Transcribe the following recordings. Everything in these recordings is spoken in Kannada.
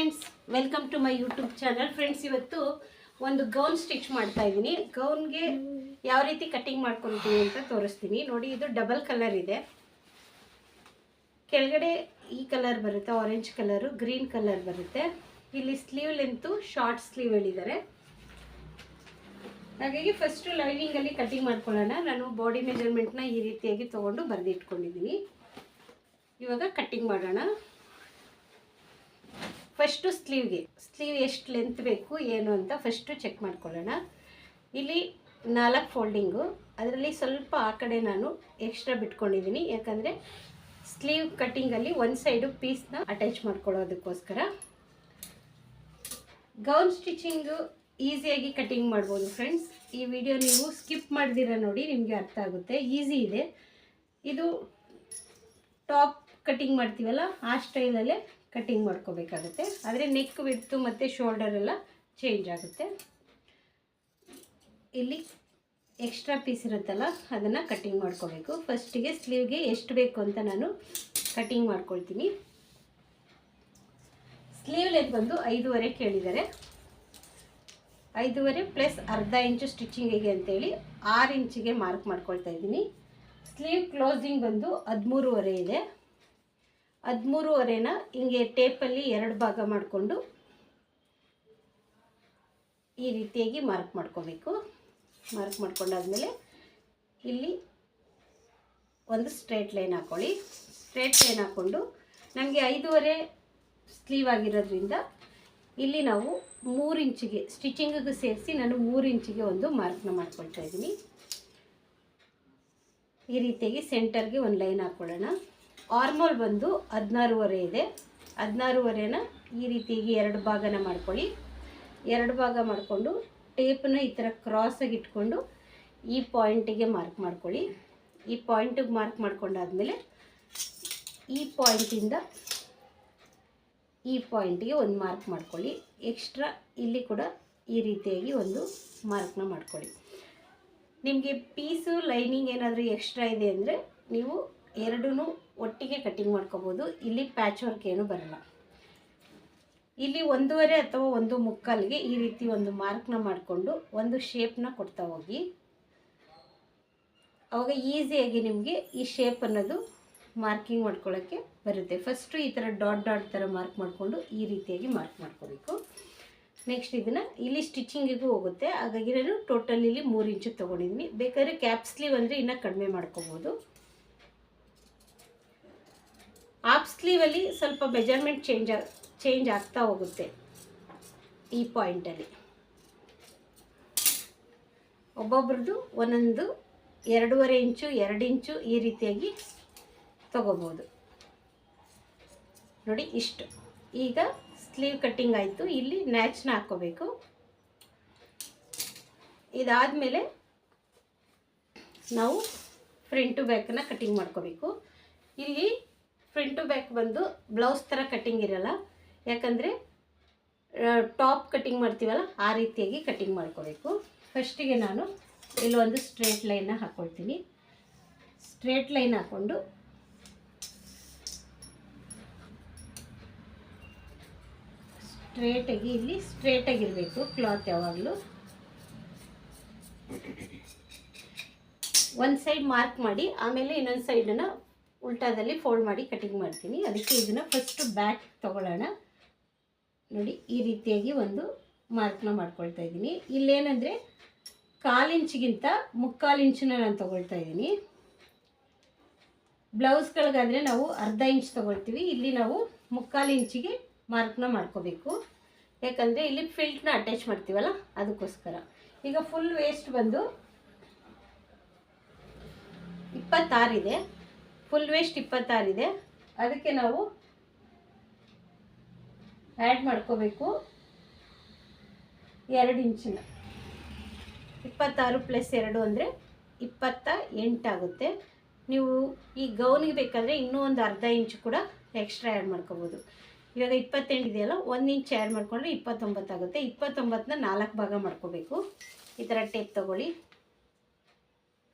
Friends, welcome to my YouTube channel. Friends, ಇವತ್ತು ಒಂದು ಗೌನ್ ಸ್ಟಿಚ್ ಮಾಡ್ತಾ ಇದ್ದೀನಿ. ಗೌನ್ಗೆ ಯಾವ ರೀತಿ ಕಟಿಂಗ್ ಮಾಡ್ಕೊಳ್ತೀನಿ ಅಂತ ತೋರಿಸ್ತೀನಿ. ನೋಡಿ, ಇದು ಡಬಲ್ ಕಲರ್ ಇದೆ. ಕೆಳಗಡೆ ಈ ಕಲರ್ ಬರುತ್ತೆ, ಆರೆಂಜ್ ಕಲರು, ಗ್ರೀನ್ ಕಲರ್ ಬರುತ್ತೆ. ಇಲ್ಲಿ ಸ್ಲೀವ್ ಲೆಂತು ಶಾರ್ಟ್ ಸ್ಲೀವ್ ಹೇಳಿದ್ದಾರೆ. ಹಾಗಾಗಿ ಫಸ್ಟು ಲೈನಿಂಗಲ್ಲಿ ಕಟಿಂಗ್ ಮಾಡ್ಕೊಳ್ಳೋಣ. ನಾನು ಬಾಡಿ ಮೆಜರ್ಮೆಂಟ್ನ ಈ ರೀತಿಯಾಗಿ ತೊಗೊಂಡು ಬರೆದಿಟ್ಕೊಂಡಿದ್ದೀನಿ. ಇವಾಗ ಕಟ್ಟಿಂಗ್ ಮಾಡೋಣ. ಫಸ್ಟು ಸ್ಲೀವ್ ಎಷ್ಟು ಲೆಂತ್ ಬೇಕು ಏನು ಅಂತ ಫಸ್ಟು ಚೆಕ್ ಮಾಡ್ಕೊಳ್ಳೋಣ. ಇಲ್ಲಿ 4 ಫೋಲ್ಡಿಂಗು, ಅದರಲ್ಲಿ ಸ್ವಲ್ಪ ಆ ಕಡೆ ನಾನು ಎಕ್ಸ್ಟ್ರಾ ಬಿಟ್ಕೊಂಡಿದ್ದೀನಿ. ಯಾಕಂದರೆ ಸ್ಲೀವ್ ಕಟ್ಟಿಂಗಲ್ಲಿ ಒಂದು ಸೈಡು ಪೀಸ್ನ ಅಟ್ಯಾಚ್ ಮಾಡ್ಕೊಳ್ಳೋದಕ್ಕೋಸ್ಕರ. ಗೌನ್ ಸ್ಟಿಚಿಂಗು ಈಸಿಯಾಗಿ ಕಟಿಂಗ್ ಮಾಡ್ಬೋದು ಫ್ರೆಂಡ್ಸ್. ಈ ವಿಡಿಯೋ ನೀವು ಸ್ಕಿಪ್ ಮಾಡ್ದಿರ ನೋಡಿ, ನಿಮಗೆ ಅರ್ಥ ಆಗುತ್ತೆ. ಈಸಿ ಇದೆ ಇದು. ಟಾಪ್ ಕಟಿಂಗ್ ಮಾಡ್ತೀವಲ್ಲ ಆ ಸ್ಟೈಲಲ್ಲೇ ಕಟಿಂಗ್ ಮಾಡ್ಕೋಬೇಕಾಗುತ್ತೆ. ಆದರೆ ನೆಕ್ ವಿಡ್ತು ಮತ್ತು ಶೋಲ್ಡರ್ ಎಲ್ಲ ಚೇಂಜ್ ಆಗುತ್ತೆ. ಇಲ್ಲಿ ಎಕ್ಸ್ಟ್ರಾ ಪೀಸ್ ಇರುತ್ತಲ್ಲ ಅದನ್ನು ಕಟಿಂಗ್ ಮಾಡ್ಕೋಬೇಕು. ಫಸ್ಟಿಗೆ ಸ್ಲೀವ್ಗೆ ಎಷ್ಟು ಬೇಕು ಅಂತ ನಾನು ಕಟಿಂಗ್ ಮಾಡ್ಕೊಳ್ತೀನಿ. ಸ್ಲೀವ್ ಲೆಂತ್ ಬಂದು 5.5 ಕೇಳಿದ್ದಾರೆ. 5.5 ಪ್ಲಸ್ ಅರ್ಧ ಇಂಚು ಸ್ಟಿಚಿಂಗಿಗೆ ಅಂತೇಳಿ 6 ಇಂಚಿಗೆ ಮಾರ್ಕ್ ಮಾಡ್ಕೊಳ್ತಾ ಇದ್ದೀನಿ. ಸ್ಲೀವ್ ಕ್ಲೋಸಿಂಗ್ ಬಂದು 13.5 ಇದೆ. 13.5ನ ಹಿಂಗೆ ಟೇಪಲ್ಲಿ 2 ಭಾಗ ಮಾಡಿಕೊಂಡು ಈ ರೀತಿಯಾಗಿ ಮಾರ್ಕ್ ಮಾಡ್ಕೋಬೇಕು. ಮಾರ್ಕ್ ಮಾಡ್ಕೊಂಡಾದ್ಮೇಲೆ ಇಲ್ಲಿ ಒಂದು ಸ್ಟ್ರೇಟ್ ಲೈನ್ ಹಾಕ್ಕೊಳ್ಳಿ. ಸ್ಟ್ರೇಟ್ ಲೈನ್ ಹಾಕ್ಕೊಂಡು ನನಗೆ 5.5 ಸ್ಲೀವ್ ಆಗಿರೋದ್ರಿಂದ ಇಲ್ಲಿ ನಾವು 3 ಇಂಚಿಗೆ ಸ್ಟಿಚಿಂಗಿಗೆ ಸೇರಿಸಿ ನಾನು 3 ಇಂಚಿಗೆ ಒಂದು ಮಾರ್ಕ್ನ ಮಾಡ್ಕೊಳ್ತಾ ಇದ್ದೀನಿ. ಈ ರೀತಿಯಾಗಿ ಸೆಂಟರ್ಗೆ ಒಂದು ಲೈನ್ ಹಾಕ್ಕೊಳ್ಳೋಣ. ಆರ್ಮೋಲ್ ಬಂದು 16.5 ಇದೆ. 16.5ನ ಈ ರೀತಿಯಾಗಿ 2 ಭಾಗನ ಮಾಡ್ಕೊಳ್ಳಿ. 2 ಭಾಗ ಮಾಡಿಕೊಂಡು ಟೇಪನ್ನ ಈ ಥರ ಕ್ರಾಸಾಗಿ ಇಟ್ಕೊಂಡು ಈ ಪಾಯಿಂಟಿಗೆ ಮಾರ್ಕ್ ಮಾಡ್ಕೊಳ್ಳಿ. ಈ ಪಾಯಿಂಟಿಗೆ ಮಾರ್ಕ್ ಮಾಡ್ಕೊಂಡಾದ್ಮೇಲೆ ಈ ಪಾಯಿಂಟಿಂದ ಈ ಪಾಯಿಂಟಿಗೆ ಒಂದು ಮಾರ್ಕ್ ಮಾಡ್ಕೊಳ್ಳಿ. ಎಕ್ಸ್ಟ್ರಾ ಇಲ್ಲಿ ಕೂಡ ಈ ರೀತಿಯಾಗಿ ಒಂದು ಮಾರ್ಕ್ನ ಮಾಡ್ಕೊಳ್ಳಿ. ನಿಮಗೆ ಪೀಸು ಲೈನಿಂಗ್ ಏನಾದರೂ ಎಕ್ಸ್ಟ್ರಾ ಇದೆ ಅಂದರೆ ನೀವು ಎರಡೂ ಒಟ್ಟಿಗೆ ಕಟಿಂಗ್ ಮಾಡ್ಕೋಬೋದು. ಇಲ್ಲಿ ಪ್ಯಾಚ್ ವರ್ಕ್ ಏನೂ ಬರಲ್ಲ. ಇಲ್ಲಿ 1.5 ಅಥವಾ 1.25ಗೆ ಈ ರೀತಿ ಒಂದು ಮಾರ್ಕ್ನ ಮಾಡಿಕೊಂಡು ಒಂದು ಶೇಪ್ನ ಕೊಡ್ತಾ ಹೋಗಿ. ಆವಾಗ ಈಸಿಯಾಗಿ ನಿಮಗೆ ಈ ಶೇಪ್ ಅನ್ನೋದು ಮಾರ್ಕಿಂಗ್ ಮಾಡ್ಕೊಳ್ಳೋಕ್ಕೆ ಬರುತ್ತೆ. ಫಸ್ಟು ಈ ಥರ ಡಾಟ್ ಥರ ಮಾರ್ಕ್ ಮಾಡಿಕೊಂಡು ಈ ರೀತಿಯಾಗಿ ಮಾರ್ಕ್ ಮಾಡ್ಕೋಬೇಕು. ನೆಕ್ಸ್ಟ್ ಇದನ್ನು ಇಲ್ಲಿ ಸ್ಟಿಚಿಂಗಿಗೂ ಹೋಗುತ್ತೆ. ಹಾಗಾಗಿ ನಾನು ಟೋಟಲ್ ಇಲ್ಲಿ 3 ಇಂಚಿಗೆ ತೊಗೊಂಡಿದ್ದೀನಿ. ಬೇಕಾದ್ರೆ ಕ್ಯಾಪ್ ಸ್ಲೀವ್ ಅಂದರೆ ಇನ್ನೂ ಕಡಿಮೆ ಮಾಡ್ಕೋಬೋದು. ಹಾಫ್ ಸ್ಲೀವಲ್ಲಿ ಸ್ವಲ್ಪ ಮೆಜರ್ಮೆಂಟ್ ಚೇಂಜ್ ಆಗ್ತಾ ಹೋಗುತ್ತೆ. ಈ ಪಾಯಿಂಟಲ್ಲಿ ಒಬ್ಬೊಬ್ರದ್ದು ಒಂದೊಂದು 2.5 ಇಂಚು 2 ಇಂಚು ಈ ರೀತಿಯಾಗಿ ತಗೋಬೋದು. ನೋಡಿ ಇಷ್ಟು. ಈಗ ಸ್ಲೀವ್ ಕಟ್ಟಿಂಗ್ ಆಯಿತು. ಇಲ್ಲಿ ನ್ಯಾಚ್ನ ಹಾಕ್ಕೋಬೇಕು. ಇದಾದಮೇಲೆ ನಾವು ಫ್ರಂಟ್ ಟು ಬ್ಯಾಕನ್ನು ಕಟ್ಟಿಂಗ್ ಮಾಡ್ಕೋಬೇಕು. ಇಲ್ಲಿ ಫ್ರಂಟ್ ಟು ಬ್ಯಾಕ್ ಬಂದು ಬ್ಲೌಸ್ ಥರ ಕಟ್ಟಿಂಗ್ ಇರಲ್ಲ. ಯಾಕಂದರೆ ಟಾಪ್ ಕಟ್ಟಿಂಗ್ ಮಾಡ್ತೀವಲ್ಲ ಆ ರೀತಿಯಾಗಿ ಕಟ್ಟಿಂಗ್ ಮಾಡ್ಕೋಬೇಕು. ಫಸ್ಟಿಗೆ ನಾನು ಇಲ್ಲೊಂದು ಸ್ಟ್ರೇಟ್ ಲೈನ್ನ ಹಾಕ್ಕೊಳ್ತೀನಿ. ಸ್ಟ್ರೇಟ್ ಲೈನ್ ಹಾಕ್ಕೊಂಡು ಸ್ಟ್ರೇಟಾಗಿ ಇಲ್ಲಿ ಸ್ಟ್ರೇಟಾಗಿರಬೇಕು ಕ್ಲಾತ್ ಯಾವಾಗಲೂ. ಒಂದು ಸೈಡ್ ಮಾರ್ಕ್ ಮಾಡಿ ಆಮೇಲೆ ಇನ್ನೊಂದು ಸೈಡನ್ನು ಉಲ್ಟಾದಲ್ಲಿ ಫೋಲ್ಡ್ ಮಾಡಿ ಕಟಿಂಗ್ ಮಾಡ್ತೀನಿ. ಅದಕ್ಕೆ ಇದನ್ನು ಫಸ್ಟು ಬ್ಯಾಕ್ ತೊಗೊಳ್ಳೋಣ. ನೋಡಿ ಈ ರೀತಿಯಾಗಿ ಒಂದು ಮಾರ್ಕ್ನ ಮಾಡ್ಕೊಳ್ತಾ ಇದ್ದೀನಿ. ಇಲ್ಲೇನೆಂದರೆ 1/4 ಇಂಚಿಗಿಂತ 3/4 ಇಂಚನ್ನ ನಾನು ತೊಗೊಳ್ತಾ ಇದ್ದೀನಿ. ಬ್ಲೌಸ್ಗಳಿಗಾದರೆ ನಾವು ಅರ್ಧ ಇಂಚ್ ತೊಗೊಳ್ತೀವಿ. ಇಲ್ಲಿ ನಾವು 3/4 ಇಂಚಿಗೆ ಮಾರ್ಕ್ನ ಮಾಡ್ಕೋಬೇಕು. ಯಾಕಂದರೆ ಇಲ್ಲಿ ಫಿಲ್ಟ್ನ ಅಟ್ಯಾಚ್ ಮಾಡ್ತೀವಲ್ಲ ಅದಕ್ಕೋಸ್ಕರ. ಈಗ ಫುಲ್ ವೇಸ್ಟ್ ಬಂದು 26 ಇದೆ. ಫುಲ್ ವೇಸ್ಟ್ 26 ಇದೆ. ಅದಕ್ಕೆ ನಾವು ಆ್ಯಡ್ ಮಾಡ್ಕೋಬೇಕು 2 ಇಂಚನ್ನ. 26 + 2 ಅಂದರೆ 28 ಆಗುತ್ತೆ. ನೀವು ಈ ಗೌನಿಗೆ ಬೇಕಾದರೆ ಇನ್ನೂ ಒಂದು ಅರ್ಧ ಇಂಚು ಕೂಡ ಎಕ್ಸ್ಟ್ರಾ ಆ್ಯಡ್ ಮಾಡ್ಕೋಬೋದು. ಇವಾಗ 28 ಇದೆಯಲ್ಲ, 1 ಇಂಚ್ ಆ್ಯಡ್ ಮಾಡಿಕೊಂಡ್ರೆ 29 ಆಗುತ್ತೆ. 29ನ 4 ಭಾಗ ಮಾಡ್ಕೋಬೇಕು. ಈ ಥರ ಟೇಪ್ ತೊಗೊಳ್ಳಿ.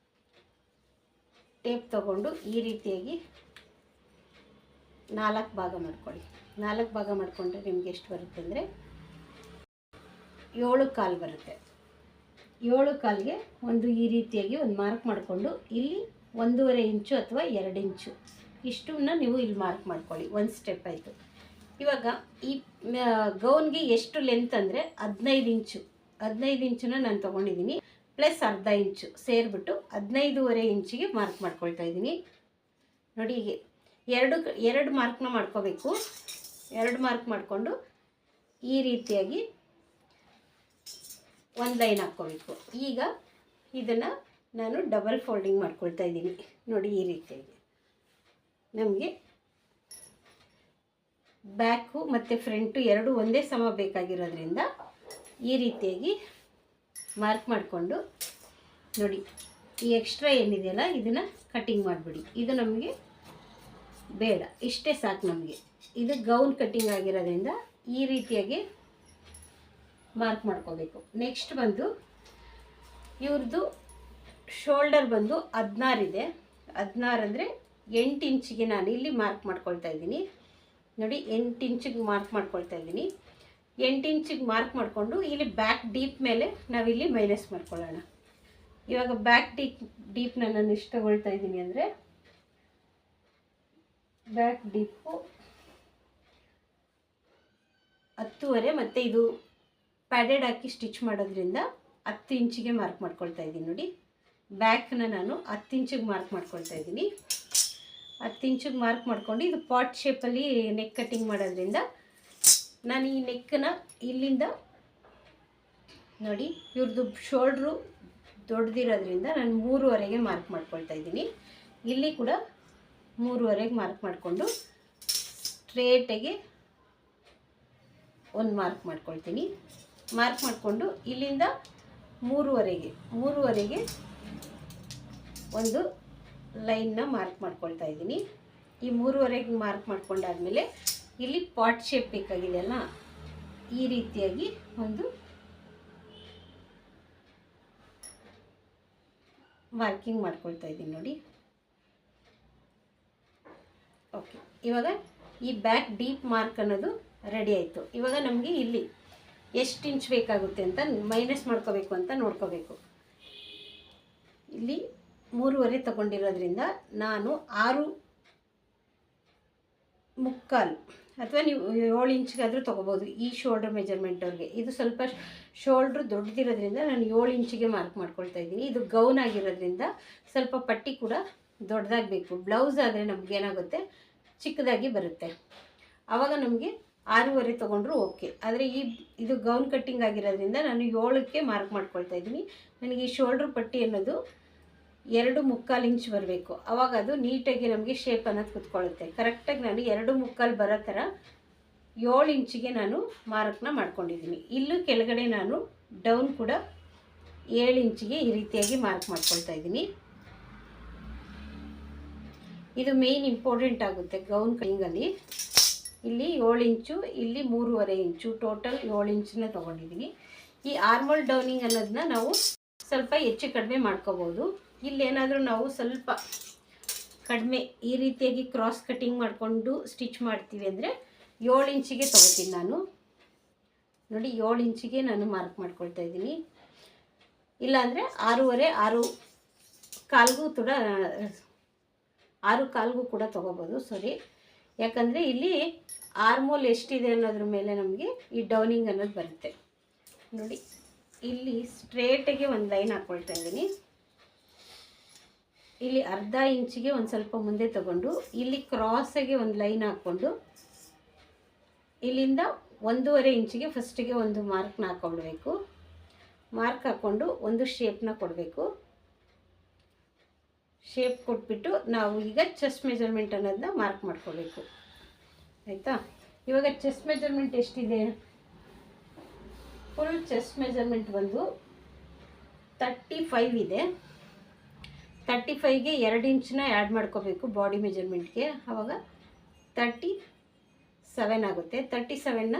ಟೇಪ್ ತೊಗೊಂಡು ಈ ರೀತಿಯಾಗಿ 4 ಭಾಗ ಮಾಡ್ಕೊಳ್ಳಿ. 4 ಭಾಗ ಮಾಡಿಕೊಂಡ್ರೆ ನಿಮಗೆ ಎಷ್ಟು ಬರುತ್ತೆ ಅಂದರೆ 7 ಕಾಲು ಬರುತ್ತೆ. 7 ಕಾಲಿಗೆ ಒಂದು ಈ ರೀತಿಯಾಗಿ ಒಂದು ಮಾರ್ಕ್ ಮಾಡಿಕೊಂಡು ಇಲ್ಲಿ 1.5 ಇಂಚು ಅಥವಾ 2 ಇಂಚು ಇಷ್ಟನ್ನ ನೀವು ಇಲ್ಲಿ ಮಾರ್ಕ್ ಮಾಡ್ಕೊಳ್ಳಿ. ಒಂದು ಸ್ಟೆಪ್ ಆಯಿತು. ಇವಾಗ ಈ ಗೌನ್ಗೆ ಎಷ್ಟು ಲೆಂತ್ ಅಂದರೆ 15 ಇಂಚು. 15 ಇಂಚನ್ನ ನಾನು ತೊಗೊಂಡಿದ್ದೀನಿ, ಪ್ಲಸ್ ಅರ್ಧ ಇಂಚು ಸೇರಿಬಿಟ್ಟು 15.5 ಇಂಚಿಗೆ ಮಾರ್ಕ್ ಮಾಡ್ಕೊಳ್ತಾ ಇದ್ದೀನಿ. ನೋಡಿ ಹೀಗೆ ಎರಡು ಮಾರ್ಕ್ನ ಮಾಡ್ಕೋಬೇಕು. 2 ಮಾರ್ಕ್ ಮಾಡಿಕೊಂಡು ಈ ರೀತಿಯಾಗಿ ಒಂದು ಲೈನ್ ಹಾಕ್ಕೋಬೇಕು. ಈಗ ಇದನ್ನು ನಾನು ಡಬಲ್ ಫೋಲ್ಡಿಂಗ್ ಮಾಡ್ಕೊಳ್ತಾ ಇದ್ದೀನಿ. ನೋಡಿ ಈ ರೀತಿಯಾಗಿ ನಮಗೆ ಬ್ಯಾಕು ಮತ್ತು ಫ್ರಂಟು ಎರಡು ಒಂದೇ ಸಮ ಬೇಕಾಗಿರೋದ್ರಿಂದ ಈ ರೀತಿಯಾಗಿ ಮಾರ್ಕ್ ಮಾಡಿಕೊಂಡು ನೋಡಿ ಈ ಎಕ್ಸ್ಟ್ರಾ ಏನಿದೆಯಲ್ಲ ಇದನ್ನು ಕಟ್ಟಿಂಗ್ ಮಾಡಿಬಿಡಿ. ಇದು ನಮಗೆ ಬೇಡ, ಇಷ್ಟೇ ಸಾಕು ನಮಗೆ. ಇದು ಗೌನ್ ಕಟ್ಟಿಂಗ್ ಆಗಿರೋದ್ರಿಂದ ಈ ರೀತಿಯಾಗಿ ಮಾರ್ಕ್ ಮಾಡ್ಕೋಬೇಕು. ನೆಕ್ಸ್ಟ್ ಬಂದು ಇವ್ರದ್ದು ಶೋಲ್ಡರ್ ಬಂದು 16 ಇದೆ. 16 ಅಂದರೆ 8 ಇಂಚಿಗೆ ನಾನು ಇಲ್ಲಿ ಮಾರ್ಕ್ ಮಾಡ್ಕೊಳ್ತಾ ಇದ್ದೀನಿ. ನೋಡಿ 8 ಇಂಚಿಗೆ ಮಾರ್ಕ್ ಮಾಡ್ಕೊಳ್ತಾ ಇದ್ದೀನಿ. 8 ಇಂಚಿಗೆ ಮಾರ್ಕ್ ಮಾಡಿಕೊಂಡು ಇಲ್ಲಿ ಬ್ಯಾಕ್ ಡೀಪ್ ಮೇಲೆ ನಾವಿಲ್ಲಿ ಮೈನಸ್ ಮಾಡ್ಕೊಳ್ಳೋಣ. ಇವಾಗ ಬ್ಯಾಕ್ ಡೀಪ್ನ ನಾನು ಎಷ್ಟು ತಗೊಳ್ತಾ ಇದ್ದೀನಿ ಅಂದರೆ ಬ್ಯಾಕ್ ಡೀಪು 10.5 ಮತ್ತು ಇದು ಪ್ಯಾಡೆಡ್ ಹಾಕಿ ಸ್ಟಿಚ್ ಮಾಡೋದ್ರಿಂದ 10 ಇಂಚಿಗೆ ಮಾರ್ಕ್ ಮಾಡ್ಕೊಳ್ತಾ ಇದ್ದೀನಿ. ನೋಡಿ ಬ್ಯಾಕ್ನ ನಾನು 10 ಇಂಚಿಗೆ ಮಾರ್ಕ್ ಮಾಡ್ಕೊಳ್ತಾ ಇದ್ದೀನಿ. 10 ಇಂಚಿಗೆ ಮಾರ್ಕ್ ಮಾಡ್ಕೊಂಡು ಇದು ಪಾಟ್ ಶೇಪಲ್ಲಿ ನೆಕ್ ಕಟ್ಟಿಂಗ್ ಮಾಡೋದ್ರಿಂದ ನಾನು ಈ ನೆಕ್ಕನ್ನು ಇಲ್ಲಿಂದ ನೋಡಿ ಇವ್ರದ್ದು ಶೋಲ್ಡ್ರು ದೊಡ್ಡದಿರೋದ್ರಿಂದ ನಾನು 3.5ಗೆ ಮಾರ್ಕ್ ಮಾಡ್ಕೊಳ್ತಾ ಇದ್ದೀನಿ. ಇಲ್ಲಿ ಕೂಡ 3.5ಗೆ ಮಾರ್ಕ್ ಮಾಡಿಕೊಂಡು ಸ್ಟ್ರೇಟಾಗಿ ಒಂದು ಮಾರ್ಕ್ ಮಾಡ್ಕೊಳ್ತೀನಿ. ಮಾರ್ಕ್ ಮಾಡಿಕೊಂಡು ಇಲ್ಲಿಂದ 3.5ಗೆ ಒಂದು ಲೈನ್ನ ಮಾರ್ಕ್ ಮಾಡ್ಕೊಳ್ತಾ ಇದ್ದೀನಿ. ಈ 3.5ಗೆ ಮಾರ್ಕ್ ಮಾಡ್ಕೊಂಡಾದ್ಮೇಲೆ ಇಲ್ಲಿ ಪಾಟ್ ಶೇಪ್ ಬೇಕಾಗಿದೆಯಲ್ಲ ಈ ರೀತಿಯಾಗಿ ಒಂದು ಮಾರ್ಕಿಂಗ್ ಮಾಡ್ಕೊಳ್ತಾ ಇದ್ದೀನಿ. ನೋಡಿ ಓಕೆ, ಇವಾಗ ಈ ಬ್ಯಾಕ್ ಡೀಪ್ ಮಾರ್ಕ್ ಅನ್ನೋದು ರೆಡಿ ಆಯಿತು. ಇವಾಗ ನಮಗೆ ಇಲ್ಲಿ ಎಷ್ಟು ಇಂಚ್ ಬೇಕಾಗುತ್ತೆ ಅಂತ ಮೈನಸ್ ಮಾಡ್ಕೋಬೇಕು ಅಂತ ನೋಡ್ಕೋಬೇಕು. ಇಲ್ಲಿ 3.5 ತಗೊಂಡಿರೋದ್ರಿಂದ ನಾನು 6.75 ಅಥವಾ ನೀವು 7 ಇಂಚ್ಗಾದರೂ ತೊಗೋಬೋದು ಈ ಶೋಲ್ಡ್ರ್ ಮೆಜರ್ಮೆಂಟವ್ರಿಗೆ. ಇದು ಸ್ವಲ್ಪ ಶೋಲ್ಡ್ರು ದೊಡ್ಡದಿರೋದ್ರಿಂದ ನಾನು 7 ಇಂಚಿಗೆ ಮಾರ್ಕ್ ಮಾಡ್ಕೊಳ್ತಾ ಇದ್ದೀನಿ. ಇದು ಗೌನ್ ಆಗಿರೋದ್ರಿಂದ ಸ್ವಲ್ಪ ಪಟ್ಟಿ ಕೂಡ ದೊಡ್ಡದಾಗಬೇಕು. ಬ್ಲೌಸ್ ಆದರೆ ನಮಗೇನಾಗುತ್ತೆ ಚಿಕ್ಕದಾಗಿ ಬರುತ್ತೆ. ಆವಾಗ ನಮಗೆ 6.5 ತೊಗೊಂಡ್ರು ಓಕೆ. ಆದರೆ ಇದು ಗೌನ್ ಕಟ್ಟಿಂಗ್ ಆಗಿರೋದ್ರಿಂದ ನಾನು 7ಕ್ಕೆ ಮಾರ್ಕ್ ಮಾಡ್ಕೊಳ್ತಾ ಇದ್ದೀನಿ. ನನಗೆ ಈ ಶೋಲ್ಡ್ರ್ ಪಟ್ಟಿ ಅನ್ನೋದು 2.25 ಇಂಚ್ ಬರಬೇಕು. ಆವಾಗ ಅದು ನೀಟಾಗಿ ನಮಗೆ ಶೇಪ್ ಅನ್ನೋದು ಕುತ್ಕೊಳ್ಳುತ್ತೆ. ಕರೆಕ್ಟಾಗಿ ನಾನು 2.25 ಬರೋ ಥರ 7 ಇಂಚಿಗೆ ನಾನು ಮಾರ್ಕ್ನ ಮಾಡ್ಕೊಂಡಿದ್ದೀನಿ. ಇಲ್ಲೂ ಕೆಳಗಡೆ ನಾನು ಡೌನ್ ಕೂಡ 7 ಇಂಚಿಗೆ ಈ ರೀತಿಯಾಗಿ ಮಾರ್ಕ್ ಮಾಡ್ಕೊಳ್ತಾ ಇದ್ದೀನಿ. ಇದು ಮೇಯ್ನ್ ಇಂಪಾರ್ಟೆಂಟ್ ಆಗುತ್ತೆ ಗೌನ್ ಕಟ್ಟಿಂಗಲ್ಲಿ. ಇಲ್ಲಿ 7 ಇಂಚು, ಇಲ್ಲಿ 3.5 ಇಂಚು, ಟೋಟಲ್ 7 ಇಂಚನ್ನ ತೊಗೊಂಡಿದ್ದೀನಿ. ಈ ಆರ್ಮೋಲ್ ಡೌನಿಂಗ್ ಅನ್ನೋದನ್ನ ನಾವು ಸ್ವಲ್ಪ ಹೆಚ್ಚು ಕಡಿಮೆ ಮಾಡ್ಕೋಬೋದು. ಇಲ್ಲೇನಾದರೂ ನಾವು ಸ್ವಲ್ಪ ಕಡಿಮೆ ಈ ರೀತಿಯಾಗಿ ಕ್ರಾಸ್ ಕಟ್ಟಿಂಗ್ ಮಾಡಿಕೊಂಡು ಸ್ಟಿಚ್ ಮಾಡ್ತೀವಿ ಅಂದರೆ 7 ಇಂಚಿಗೆ ತೊಗೋತೀನಿ ನಾನು. ನೋಡಿ 7 ಇಂಚಿಗೆ ನಾನು ಮಾರ್ಕ್ ಮಾಡ್ಕೊಳ್ತಾ ಇದ್ದೀನಿ. ಇಲ್ಲಾಂದರೆ 6 ಕಾಲ್ಗೂ ಕೂಡ ತೊಗೋಬೋದು. ಸಾರಿ, ಯಾಕಂದರೆ ಇಲ್ಲಿ ಆರ್ಮೋಲ್ ಎಷ್ಟಿದೆ ಅನ್ನೋದ್ರ ಮೇಲೆ ನಮಗೆ ಈ ಡೌನಿಂಗ್ ಅನ್ನೋದು ಬರುತ್ತೆ. ನೋಡಿ ಇಲ್ಲಿ ಸ್ಟ್ರೇಟಾಗಿ ಒಂದು ಲೈನ್ ಹಾಕ್ಕೊಳ್ತಾ ಇದ್ದೀನಿ. ಇಲ್ಲಿ ಅರ್ಧ ಇಂಚಿಗೆ ಒಂದು ಸ್ವಲ್ಪ ಮುಂದೆ ತಗೊಂಡು ಇಲ್ಲಿ ಕ್ರಾಸಾಗಿ ಒಂದು ಲೈನ್ ಹಾಕ್ಕೊಂಡು ಇಲ್ಲಿಂದ 1.5 ಇಂಚಿಗೆ ಫಸ್ಟಿಗೆ ಒಂದು ಮಾರ್ಕ್ನ ಹಾಕ್ಕೊಳ್ಬೇಕು. ಮಾರ್ಕ್ ಹಾಕ್ಕೊಂಡು ಒಂದು ಶೇಪ್ನ ಕೊಡಬೇಕು. ಶೇಪ್ ಕೊಟ್ಬಿಟ್ಟು ನಾವು ಈಗ ಚೆಸ್ಟ್ ಮೆಜರ್ಮೆಂಟ್ ಅನ್ನೋದನ್ನ ಮಾರ್ಕ್ ಮಾಡ್ಕೋಬೇಕು. ಆಯಿತಾ? ಇವಾಗ ಚೆಸ್ಟ್ ಮೆಜರ್ಮೆಂಟ್ ಎಷ್ಟಿದೆ? ಫುಲ್ ಚೆಸ್ಟ್ ಮೆಜರ್ಮೆಂಟ್ ಬಂದು 35 ಇದೆ. 35ಗೆ 2 ಇಂಚನ್ನ ಆ್ಯಡ್ ಮಾಡ್ಕೋಬೇಕು ಬಾಡಿ ಮೆಜರ್ಮೆಂಟ್ಗೆ. ಆವಾಗ 37 ಆಗುತ್ತೆ. 37ನ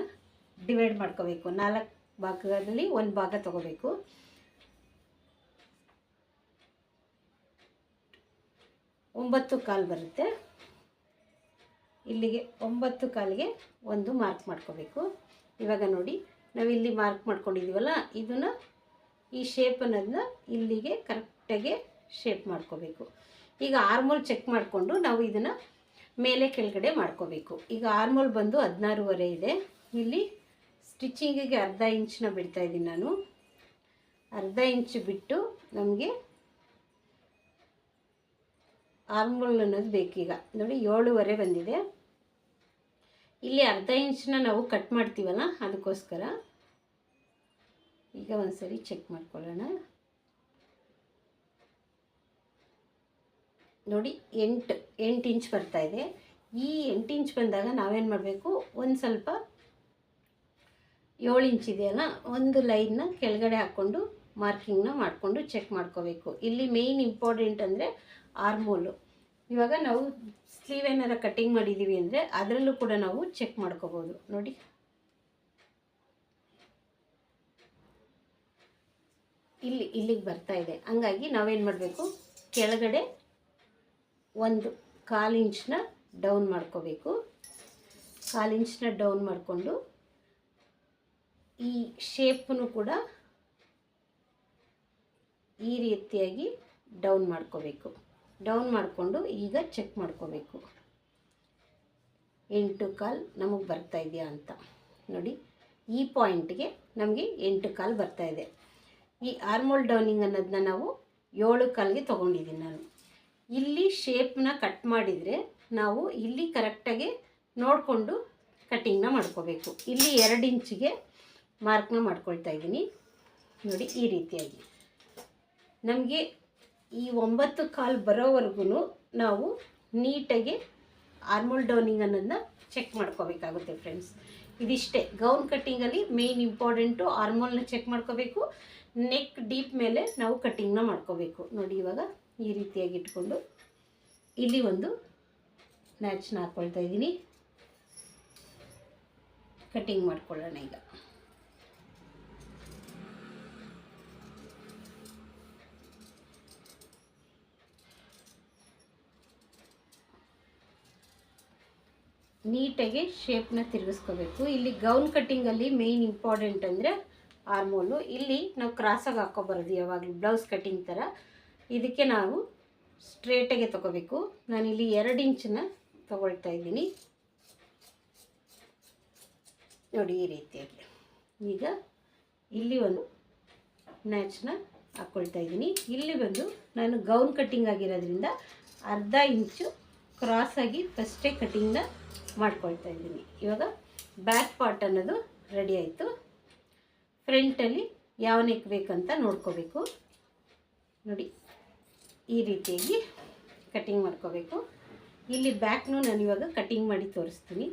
ಡಿವೈಡ್ ಮಾಡ್ಕೋಬೇಕು. 4 ಭಾಗದಲ್ಲಿ 1 ಭಾಗ ತೊಗೋಬೇಕು. 9.25 ಬರುತ್ತೆ. ಇಲ್ಲಿಗೆ 9 ಕಾಲಿಗೆ ಒಂದು ಮಾರ್ಕ್ ಮಾಡ್ಕೋಬೇಕು. ಇವಾಗ ನೋಡಿ ನಾವಿಲ್ಲಿ ಮಾರ್ಕ್ ಮಾಡ್ಕೊಂಡಿದ್ದೀವಲ್ಲ, ಇದನ್ನು ಈ ಶೇಪ್ ಅನ್ನೋದನ್ನ ಇಲ್ಲಿಗೆ ಕರೆಕ್ಟಾಗಿ ಶೇಪ್ ಮಾಡ್ಕೋಬೇಕು. ಈಗ ಆರ್ಮೋಲ್ ಚೆಕ್ ಮಾಡಿಕೊಂಡು ನಾವು ಇದನ್ನು ಮೇಲೆ ಕೆಳಗಡೆ ಮಾಡ್ಕೋಬೇಕು. ಈಗ ಆರ್ಮೋಲ್ ಬಂದು 16.5 ಇದೆ. ಇಲ್ಲಿ ಸ್ಟಿಚಿಂಗಿಗೆ ಅರ್ಧ ಇಂಚನ್ನ ಬಿಡ್ತಾ ಇದ್ದೀನಿ ನಾನು. ಅರ್ಧ ಇಂಚು ಬಿಟ್ಟು ನಮಗೆ ಆರ್ಮೋಲ್ ಅನ್ನೋದು ಬೇಕೀಗ. ನೋಡಿ 7.5 ಬಂದಿದೆ. ಇಲ್ಲಿ ಅರ್ಧ ಇಂಚನ್ನ ನಾವು ಕಟ್ ಮಾಡ್ತೀವಲ್ಲ, ಅದಕ್ಕೋಸ್ಕರ ಈಗ ಒಂದ್ಸರಿ ಚೆಕ್ ಮಾಡ್ಕೊಳ್ಳೋಣ. ನೋಡಿ 8 ಇಂಚ್ ಬರ್ತಾ ಇದೆ. ಈ 8 ಇಂಚ್ ಬಂದಾಗ ನಾವೇನು ಮಾಡಬೇಕು, ಒಂದು ಸ್ವಲ್ಪ 7 ಇಂಚ್ ಇದೆಯಲ್ಲ, ಒಂದು ಲೈನ್ನ ಕೆಳಗಡೆ ಹಾಕ್ಕೊಂಡು ಮಾರ್ಕಿಂಗ್ನ ಮಾಡಿಕೊಂಡು ಚೆಕ್ ಮಾಡ್ಕೋಬೇಕು. ಇಲ್ಲಿ ಮೇಯ್ನ್ ಇಂಪಾರ್ಟೆಂಟ್ ಅಂದರೆ ಆರ್ಮೋಲು. ಇವಾಗ ನಾವು ಸ್ಲೀವ್ ಏನಾರ ಕಟ್ಟಿಂಗ್ ಮಾಡಿದ್ದೀವಿ ಅಂದರೆ ಅದರಲ್ಲೂ ಕೂಡ ನಾವು ಚೆಕ್ ಮಾಡ್ಕೋಬೋದು. ನೋಡಿ ಇಲ್ಲಿಗೆ ಬರ್ತಾ ಇದೆ. ಹಂಗಾಗಿ ನಾವೇನು ಮಾಡಬೇಕು, ಕೆಳಗಡೆ 1/4 ಇಂಚನ್ನ ಡೌನ್ ಮಾಡ್ಕೋಬೇಕು. 1/4 ಇಂಚನ್ನ ಡೌನ್ ಮಾಡಿಕೊಂಡು ಈ ಶೇಪನ್ನು ಕೂಡ ಈ ರೀತಿಯಾಗಿ ಡೌನ್ ಮಾಡ್ಕೋಬೇಕು. ಡೌನ್ ಮಾಡಿಕೊಂಡು ಈಗ ಚೆಕ್ ಮಾಡ್ಕೋಬೇಕು 8.25 ನಮಗೆ ಬರ್ತಾ ಇದೆಯಾ ಅಂತ. ನೋಡಿ ಈ ಪಾಯಿಂಟ್ಗೆ ನಮಗೆ 8.25 ಬರ್ತಾ ಇದೆ. ಈ ಆರ್ಮೋಲ್ ಡೌನಿಂಗ್ ಅನ್ನೋದನ್ನ ನಾವು 7.25ಗೆ ತೊಗೊಂಡಿದ್ದೀನಿ ನಾನು. ಇಲ್ಲಿ ಶೇಪ್ನ ಕಟ್ ಮಾಡಿದರೆ ನಾವು ಇಲ್ಲಿ ಕರೆಕ್ಟಾಗಿ ನೋಡಿಕೊಂಡು ಕಟ್ಟಿಂಗ್ನ ಮಾಡ್ಕೋಬೇಕು. ಇಲ್ಲಿ 2 ಇಂಚಿಗೆ ಮಾರ್ಕ್ನ ಮಾಡ್ಕೊಳ್ತಾ ಇದ್ದೀನಿ. ನೋಡಿ ಈ ರೀತಿಯಾಗಿ ನಮಗೆ ಈ 9.25 ಬರೋವರೆಗೂ ನಾವು ನೀಟಾಗಿ ಆರ್ಮೋಲ್ ಡೌನಿಂಗ್ ಅನ್ನೋದನ್ನ ಚೆಕ್ ಮಾಡ್ಕೋಬೇಕಾಗುತ್ತೆ ಫ್ರೆಂಡ್ಸ್. ಇದಿಷ್ಟೇ ಗೌನ್ ಕಟ್ಟಿಂಗಲ್ಲಿ ಮೇಯ್ನ್ ಇಂಪಾರ್ಟೆಂಟು. ಆರ್ಮೋಲ್ನ ಚೆಕ್ ಮಾಡ್ಕೋಬೇಕು, ನೆಕ್ ಡೀಪ್ ಮೇಲೆ ನಾವು ಕಟ್ಟಿಂಗ್ನ ಮಾಡ್ಕೋಬೇಕು. ನೋಡಿ ಇವಾಗ ಈ ರೀತಿಯಾಗಿ ಇಟ್ಕೊಂಡು ಇಲ್ಲಿ ಒಂದು ನ್ಯಾಚ್ನ ಹಾಕ್ಕೊಳ್ತಾ ಇದ್ದೀನಿ. ಕಟ್ಟಿಂಗ್ ಮಾಡ್ಕೊಳ್ಳೋಣ ಈಗ. ನೀಟಾಗಿ ಶೇಪ್ನ ತಿರುಗಿಸ್ಕೋಬೇಕು. ಇಲ್ಲಿ ಗೌನ್ ಕಟ್ಟಿಂಗಲ್ಲಿ ಮೇಯ್ನ್ ಇಂಪಾರ್ಟೆಂಟ್ ಅಂದರೆ ಆರ್ಮೋಲು. ಇಲ್ಲಿ ನಾವು ಕ್ರಾಸಾಗಿ ಹಾಕ್ಕೊಬಾರ್ದು ಯಾವಾಗಲೂ, ಬ್ಲೌಸ್ ಕಟ್ಟಿಂಗ್ ಥರ. ಇದಕ್ಕೆ ನಾವು ಸ್ಟ್ರೇಟಾಗೆ ತೊಗೋಬೇಕು. ನಾನಿಲ್ಲಿ 2 ಇಂಚನ್ನ ತೊಗೊಳ್ತಾ ಇದ್ದೀನಿ. ನೋಡಿ ಈ ರೀತಿಯಾಗಿ. ಈಗ ಇಲ್ಲಿ ಒಂದು ನ್ಯಾಚ್ನ ಹಾಕ್ಕೊಳ್ತಾ ಇದ್ದೀನಿ. ಇಲ್ಲಿ ಬಂದು ನಾನು ಗೌನ್ ಕಟ್ಟಿಂಗ್ ಆಗಿರೋದ್ರಿಂದ ಅರ್ಧ ಇಂಚು ಕ್ರಾಸಾಗಿ ಫಸ್ಟೇ ಕಟ್ಟಿಂಗ್ನ ಮಾಡ್ಕೊಳ್ತಾ ಇದ್ದೀನಿ. ಇವಾಗ ಬ್ಯಾಕ್ ಪಾರ್ಟ್ ಅನ್ನೋದು ರೆಡಿ ಆಯಿತು. ಫ್ರಂಟಲ್ಲಿ ಯಾವ ನೆಕ್ ಬೇಕಂತ ನೋಡ್ಕೋಬೇಕು. ನೋಡಿ ಈ ರೀತಿಯಾಗಿ ಕಟ್ಟಿಂಗ್ ಮಾಡ್ಕೋಬೇಕು. ಇಲ್ಲಿ ಬ್ಯಾಕ್ನು ನಾನು ಇವಾಗ ಕಟ್ಟಿಂಗ್ ಮಾಡಿ ತೋರಿಸ್ತೀನಿ.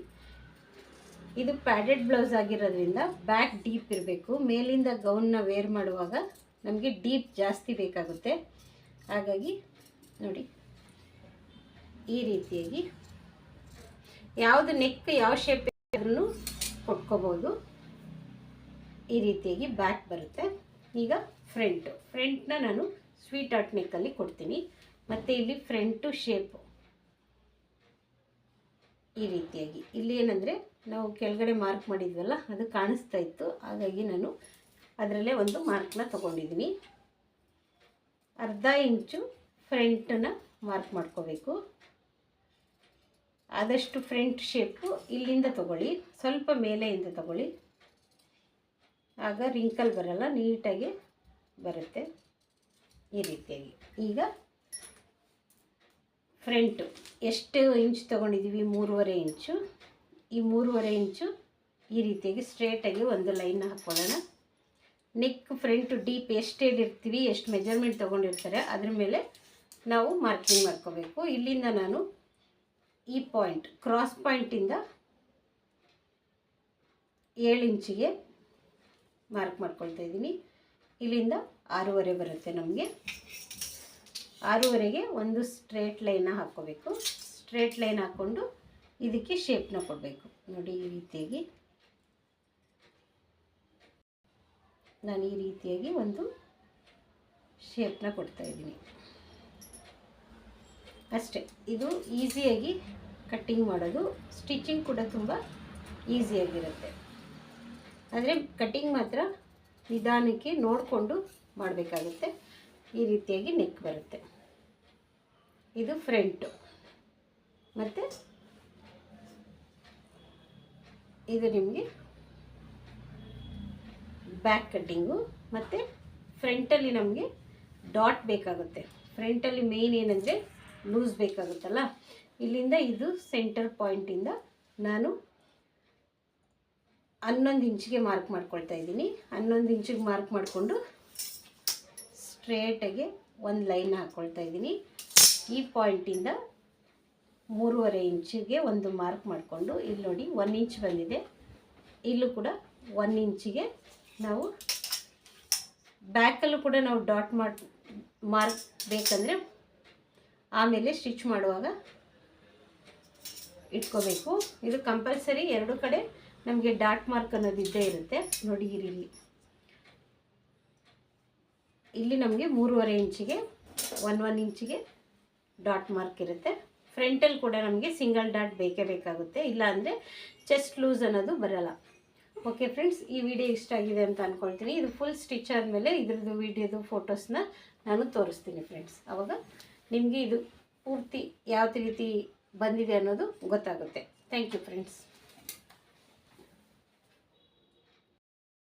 ಇದು ಪ್ಯಾಡೆಡ್ ಬ್ಲೌಸ್ ಆಗಿರೋದ್ರಿಂದ ಬ್ಯಾಕ್ ಡೀಪ್ ಇರಬೇಕು. ಮೇಲಿಂದ ಗೌನ್ನ ವೇರ್ ಮಾಡುವಾಗ ನಮಗೆ ಡೀಪ್ ಜಾಸ್ತಿ ಬೇಕಾಗುತ್ತೆ. ಹಾಗಾಗಿ ನೋಡಿ ಈ ರೀತಿಯಾಗಿ ಯಾವುದು ನೆಕ್ ಯಾವ ಶೇಪ್ ಆದ್ರೂ ಕೊಟ್ಕೋಬೋದು. ಈ ರೀತಿಯಾಗಿ ಬ್ಯಾಕ್ ಬರುತ್ತೆ. ಈಗ ಫ್ರಂಟ್ನ ನಾನು ಸ್ವೀಟ್ ಆರ್ಟ್ ನೆಕ್ಕಲ್ಲಿ ಕೊಡ್ತೀನಿ. ಮತ್ತು ಇಲ್ಲಿ ಫ್ರಂಟು ಶೇಪು ಈ ರೀತಿಯಾಗಿ. ಇಲ್ಲಿ ಏನಂದರೆ ನಾವು ಕೆಳಗಡೆ ಮಾರ್ಕ್ ಮಾಡಿದ್ವಲ್ಲ, ಅದು ಕಾಣಿಸ್ತಾ ಇತ್ತು. ಹಾಗಾಗಿ ನಾನು ಅದರಲ್ಲೇ ಒಂದು ಮಾರ್ಕ್ನ ತೊಗೊಂಡಿದ್ದೀನಿ. ಅರ್ಧ ಇಂಚು ಫ್ರಂಟನ್ನ ಮಾರ್ಕ್ ಮಾಡ್ಕೋಬೇಕು. ಆದಷ್ಟು ಫ್ರಂಟ್ ಶೇಪು ಇಲ್ಲಿಂದ ತಗೊಳ್ಳಿ, ಸ್ವಲ್ಪ ಮೇಲೆಯಿಂದ ತಗೊಳ್ಳಿ. ಆಗ ರಿಂಕಲ್ ಬರಲ್ಲ, ನೀಟಾಗಿ ಬರುತ್ತೆ ಈ ರೀತಿಯಾಗಿ. ಈಗ ಫ್ರಂಟು ಎಷ್ಟು ಇಂಚ್ ತೊಗೊಂಡಿದ್ದೀವಿ, 3.5 ಇಂಚು. ಈ 3.5 ಇಂಚು ಈ ರೀತಿಯಾಗಿ ಸ್ಟ್ರೇಟಾಗಿ ಒಂದು ಲೈನ್ನ ಹಾಕ್ಕೊಳ್ಳೋಣ. ನೆಕ್ ಫ್ರಂಟು ಡೀಪ್ ಎಷ್ಟು ಇರ್ತೀವಿ, ಎಷ್ಟು ಮೆಜರ್ಮೆಂಟ್ ತೊಗೊಂಡಿರ್ತಾರೆ ಅದ್ರ ಮೇಲೆ ನಾವು ಮಾರ್ಕಿಂಗ್ ಮಾಡ್ಕೋಬೇಕು. ಇಲ್ಲಿಂದ ನಾನು ಈ ಪಾಯಿಂಟ್ ಕ್ರಾಸ್ ಪಾಯಿಂಟಿಂದ 7 ಇಂಚಿಗೆ ಮಾರ್ಕ್ ಮಾಡ್ಕೊಳ್ತಾ ಇದ್ದೀನಿ. ಇಲ್ಲಿಂದ 6.5 ಬರುತ್ತೆ ನಮಗೆ. 6.5ಗೆ ಒಂದು ಸ್ಟ್ರೇಟ್ ಲೈನ್ನ ಹಾಕ್ಕೋಬೇಕು. ಸ್ಟ್ರೇಟ್ ಲೈನ್ ಹಾಕ್ಕೊಂಡು ಇದಕ್ಕೆ ಶೇಪ್ನ ಕೊಡಬೇಕು. ನೋಡಿ ಈ ರೀತಿಯಾಗಿ ನಾನು ಈ ರೀತಿಯಾಗಿ ಒಂದು ಶೇಪ್ನ ಕೊಡ್ತಾ ಇದ್ದೀನಿ ಅಷ್ಟೇ. ಇದು ಈಸಿಯಾಗಿ ಕಟ್ಟಿಂಗ್ ಮಾಡೋದು. ಸ್ಟಿಚಿಂಗ್ ಕೂಡ ತುಂಬ ಈಸಿಯಾಗಿರುತ್ತೆ. ಆದರೆ ಕಟ್ಟಿಂಗ್ ಮಾತ್ರ ನಿಧಾನಕ್ಕೆ ನೋಡಿಕೊಂಡು ಮಾಡಬೇಕಾಗುತ್ತೆ. ಈ ರೀತಿಯಾಗಿ ನೆಕ್ ಬರುತ್ತೆ. ಇದು ಫ್ರಂಟು ಮತ್ತು ಇದು ನಿಮಗೆ ಬ್ಯಾಕ್ ಕಟ್ಟಿಂಗು. ಮತ್ತು ಫ್ರಂಟಲ್ಲಿ ನಮಗೆ ಡಾಟ್ ಬೇಕಾಗುತ್ತೆ. ಫ್ರಂಟಲ್ಲಿ ಮೇನ್ ಏನಂದರೆ ಲೂಸ್ ಬೇಕಾಗುತ್ತಲ್ಲ, ಇಲ್ಲಿಂದ ಇದು ಸೆಂಟರ್ ಪಾಯಿಂಟಿಂದ ನಾನು 11 ಇಂಚಿಗೆ ಮಾರ್ಕ್ ಮಾಡ್ಕೊಳ್ತಾ ಇದ್ದೀನಿ. 11 ಇಂಚಿಗೆ ಮಾರ್ಕ್ ಮಾಡಿಕೊಂಡು ಸ್ಟ್ರೇಟಾಗಿ ಒಂದು ಲೈನ್ ಹಾಕ್ಕೊಳ್ತಾ ಇದ್ದೀನಿ. ಈ ಪಾಯಿಂಟಿಂದ 3.5 ಇಂಚಿಗೆ ಒಂದು ಮಾರ್ಕ್ ಮಾಡಿಕೊಂಡು, ಇಲ್ಲಿ ನೋಡಿ 1 ಇಂಚ್ ಬಂದಿದೆ, ಇಲ್ಲೂ ಕೂಡ 1 ಇಂಚಿಗೆ ನಾವು ಬ್ಯಾಕಲ್ಲೂ ಕೂಡ ನಾವು ಡಾಟ್ ಮಾರ್ಕ್ ಬೇಕಂದರೆ ಆಮೇಲೆ ಸ್ಟಿಚ್ ಮಾಡುವಾಗ ಇಟ್ಕೋಬೇಕು. ಇದು ಕಂಪಲ್ಸರಿ, ಎರಡು ಕಡೆ ನಮಗೆ ಡಾಟ್ ಮಾರ್ಕ್ ಅನ್ನೋದು ಇದ್ದೇ ಇರುತ್ತೆ. ನೋಡಿ ಇಲ್ಲಿ ನಮಗೆ 3.5 ಇಂಚಿಗೆ 1 ಇಂಚಿಗೆ ಡಾಟ್ ಮಾರ್ಕ್ ಇರುತ್ತೆ. ಫ್ರಂಟಲ್ಲಿ ಕೂಡ ನಮಗೆ ಸಿಂಗಲ್ ಡಾಟ್ ಬೇಕೇ ಬೇಕಾಗುತ್ತೆ, ಇಲ್ಲ ಅಂದರೆ ಚೆಸ್ಟ್ ಲೂಸ್ ಅನ್ನೋದು ಬರಲ್ಲ. ಓಕೆ ಫ್ರೆಂಡ್ಸ್, ಈ ವಿಡಿಯೋ ಇಷ್ಟ ಆಗಿದೆ ಅಂತ ಅಂದ್ಕೊಳ್ತೀನಿ. ಇದು ಫುಲ್ ಸ್ಟಿಚ್ ಆದಮೇಲೆ ಇದ್ರದ್ದು ವಿಡಿಯೋದು ಫೋಟೋಸ್ನ ನಾನು ತೋರಿಸ್ತೀನಿ ಫ್ರೆಂಡ್ಸ್. ಆವಾಗ ನಿಮಗೆ ಇದು ಪೂರ್ತಿ ಯಾವ ರೀತಿ ಬಂದಿದೆ ಅನ್ನೋದು ಗೊತ್ತಾಗುತ್ತೆ. Thank you friends.